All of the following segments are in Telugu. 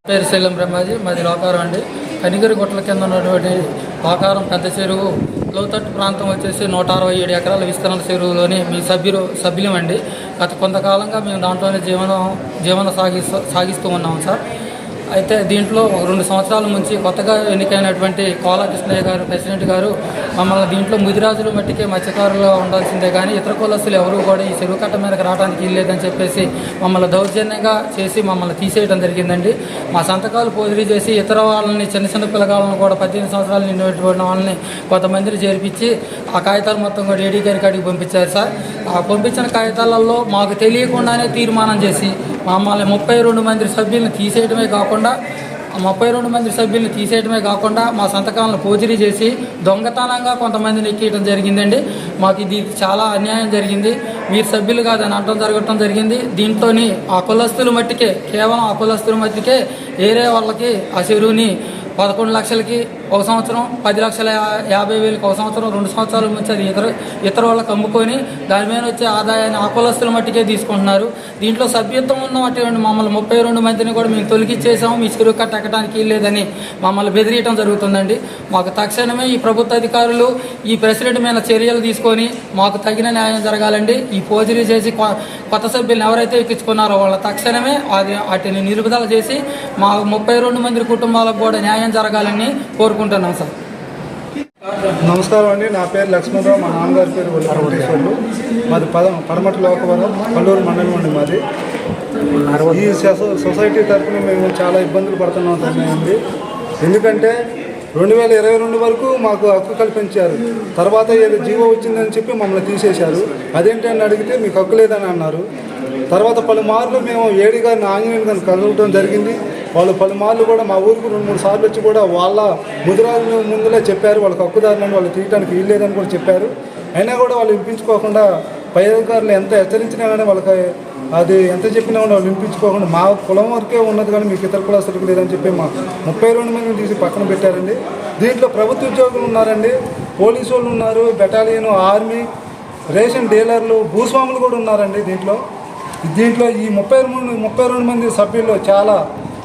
పేరు శైలం బ్రహ్మాజీ, మాది లోకారం అండి. కనిగిరి గుట్టల కింద ఉన్నటువంటి లోకారం పెద్ద చెరువు లోతట్టు ప్రాంతం వచ్చేసి 167 ఎకరాల విస్తరణ చెరువులోని మీ సభ్యులం అండి. గత కొంతకాలంగా మేము దాంట్లోనే జీవనం సాగిస్తూ ఉన్నాం సార్. అయితే దీంట్లో 2 సంవత్సరాల నుంచి కొత్తగా ఎన్నికైనటువంటి కోలా కృష్ణయ్య గారు ప్రెసిడెంట్ గారు మమ్మల్ని దీంట్లో ముదిరాజులు మట్టికే మత్స్యకారులుగా ఉండాల్సిందే కానీ ఇతర కులస్తులు ఎవరూ కూడా ఈ చెరువు కట్ట మీదకి రావడానికి ఇల్లేదని చెప్పేసి మమ్మల్ని దౌర్జన్యంగా చేసి మమ్మల్ని తీసేయడం జరిగిందండి. మా సంతకాలు పోదిరి చేసి ఇతర వాళ్ళని చిన్న పిల్లగాళ్ళని కూడా 18 సంవత్సరాలు నిండినటువంటి వాళ్ళని కొంతమందిని చేర్పించి ఆ కాగితాలు మొత్తం కూడా ఏడీ గారి కాడికి పంపించారు సార్. ఆ పంపించిన కాగితాలలో మాకు తెలియకుండానే తీర్మానం చేసి మమ్మల్ని 32 మంది సభ్యులను తీసేయడమే కాకుండా మా సంతకాలను పోజిరీ చేసి దొంగతనంగా కొంతమందిని ఎక్కియడం జరిగిందండి. మాకు ఇది చాలా అన్యాయం జరిగింది. మీరు సభ్యులు కాదని జరగటం జరిగింది. దీంతో ఆ కులస్తుల మట్టికే కేవలం ఆ కులస్తుల మట్టికే ఏరే వాళ్ళకి ఆ చెరువుని 11 లక్షలకి ఒక సంవత్సరం, 10,50,000 ఒక సంవత్సరం, 2 సంవత్సరాల నుంచి అది ఇతర వాళ్ళకి అమ్ముకొని దాని మీద వచ్చే ఆదాయాన్ని ఆ కులస్తుల మట్టికే తీసుకుంటున్నారు. దీంట్లో సభ్యత్వం ఉన్నటువంటి మమ్మల్ని 32 మందిని కూడా మేము తొలగిచ్చేసాము, మీ చెరువు కట్ట ఎక్కడానికి లేదని మమ్మల్ని బెదిరియటం జరుగుతుందండి. మాకు తక్షణమే ఈ ప్రభుత్వ అధికారులు ఈ ప్రెసిడెంట్ మీద చర్యలు తీసుకొని మాకు తగిన న్యాయం జరగాలండి. ఈ పోజరీ చేసి కొత్త సభ్యులను ఎవరైతే ఎక్కించుకున్నారో వాళ్ళ తక్షణమే వాటిని నిలుపుదల చేసి మా 32 మంది కుటుంబాలకు కూడా న్యాయం జరగాలని కోరుకుంటున్నాం సార్. నమస్కారం అండి. నా పేరు లక్ష్మణరావు, మా నాన్నగారి పేరు వెంకటేశ్వర్లు. మాది పడమట లోకవరం పల్లూరు మండలం అండి మాది. ఈ సొసైటీ తరఫున మేము చాలా ఇబ్బందులు పడుతున్నాం అండి. ఎందుకంటే 2022 వరకు మాకు హక్కు కల్పించారు. తర్వాత ఏదో జీవో వచ్చిందని చెప్పి మమ్మల్ని తీసేశారు. అదేంటని అడిగితే మీకు హక్కు లేదని అన్నారు. తర్వాత పలుమార్లు మేము ఏడీ గారిని ఆంజనేయులు గారిని కలవడం జరిగింది. వాళ్ళు పలుమార్లు కూడా మా ఊరికి 2-3 సార్లు వచ్చి కూడా వాళ్ళ ముదిరాజుల ముందులే చెప్పారు వాళ్ళకి హక్కుదారులను వాళ్ళు తీయడానికి వీల్లేదని కూడా చెప్పారు. అయినా కూడా వాళ్ళు వినిపించుకోకుండా పై అధికారులు ఎంత హెచ్చరించినా కానీ వాళ్ళకి అది ఎంత చెప్పినా కూడా వాళ్ళు వినిపించుకోకుండా మా కులం వరకే ఉన్నది కానీ మీకు ఇతర కులస్తులకు లేదని చెప్పి మా 32 మందిని తీసి పక్కన పెట్టారండి. దీంట్లో ప్రభుత్వ ఉద్యోగులు ఉన్నారండి, పోలీసు వాళ్ళు ఉన్నారు, బెటాలియన్, ఆర్మీ, రేషన్ డీలర్లు, భూస్వాములు కూడా ఉన్నారండి. దీంట్లో ఈ 32 మంది సభ్యుల్లో చాలా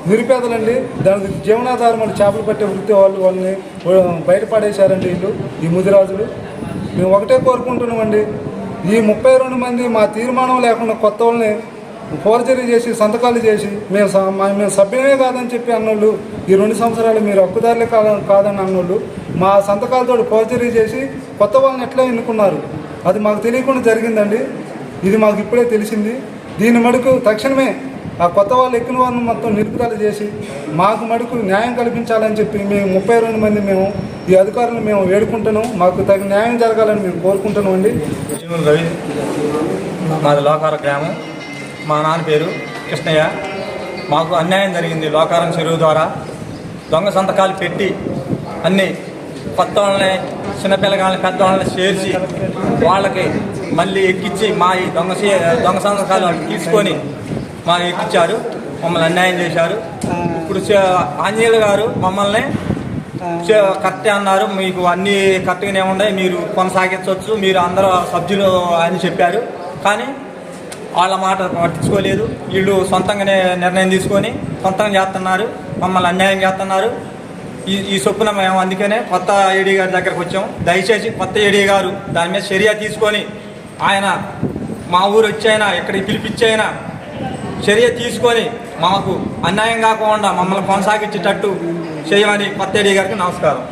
నిరుపేదలండి. దానికి జీవనాధారం వాళ్ళు చేపలు పట్టే వృత్తి వాళ్ళని బయటపడేశారండి ఈ ముదిరాజులు. మేము ఒకటే కోరుకుంటున్నామండి, ఈ 32 మంది మా తీర్మానం లేకుండా కొత్త వాళ్ళని ఫోర్జరీ చేసి సంతకాలు చేసి మేము సభ్యమే కాదని చెప్పి అన్నోళ్ళు ఈ 2 సంవత్సరాలు మీరు హక్కుదారులే కాదని అన్నోళ్ళు మా సంతకాలతో ఫోర్జరీ చేసి కొత్త వాళ్ళని ఎట్లా ఎన్నుకున్నారు అది మాకు తెలియకుండా జరిగిందండి. ఇది మాకు ఇప్పుడే తెలిసింది. దీని మడుకు తక్షణమే ఆ కొత్త వాళ్ళు ఎక్కిన వారిని మొత్తం నిలుపుదల చేసి మాకు మడుకు న్యాయం కల్పించాలని చెప్పి మేము 32 మంది మేము ఈ అధికారులను మేము వేడుకుంటున్నాం. మాకు తగిన న్యాయం జరగాలని మేము కోరుకుంటున్నాం అండి. రవి, మాది లోకారం గ్రామం. మా నాన్న పేరు కృష్ణయ్య. మాకు అన్యాయం జరిగింది. లోకారం చెరువు ద్వారా దొంగ సంతకాలు పెట్టి అన్నీ కొత్త వాళ్ళని, చిన్నపిల్లగాళ్ళని, పెద్దవాళ్ళని చేర్చి వాళ్ళకి మళ్ళీ ఎక్కించి మా ఈ దొంగ సంతకాలు తీసుకొని మాకు ఎక్కించారు. మమ్మల్ని అన్యాయం చేశారు. ఇప్పుడు ఆంజనేయులు గారు మమ్మల్ని కరెక్టే అన్నారు, మీకు అన్నీ కరెక్ట్గానే ఉన్నాయి, మీరు కొనసాగించవచ్చు, మీరు అందరూ సభ్యులు అని చెప్పారు. కానీ వాళ్ళ మాట పట్టించుకోలేదు. వీళ్ళు సొంతంగానే నిర్ణయం తీసుకొని సొంతంగా చేస్తున్నారు, మమ్మల్ని అన్యాయం చేస్తున్నారు. ఈ చొప్పున మేము అందుకనే కొత్త ఏడీ గారి దగ్గరకు వచ్చాము. దయచేసి కొత్త ఏడీ గారు దాని మీద చర్య తీసుకొని ఆయన మా ఊరు వచ్చైనా ఇక్కడికి పిలిపించైనా చర్య తీసుకొని మాకు అన్యాయం కాకుండా మమ్మల్ని కొనసాగించేటట్టు చేయమని కొత్త ఏడీ గారికి నమస్కారం.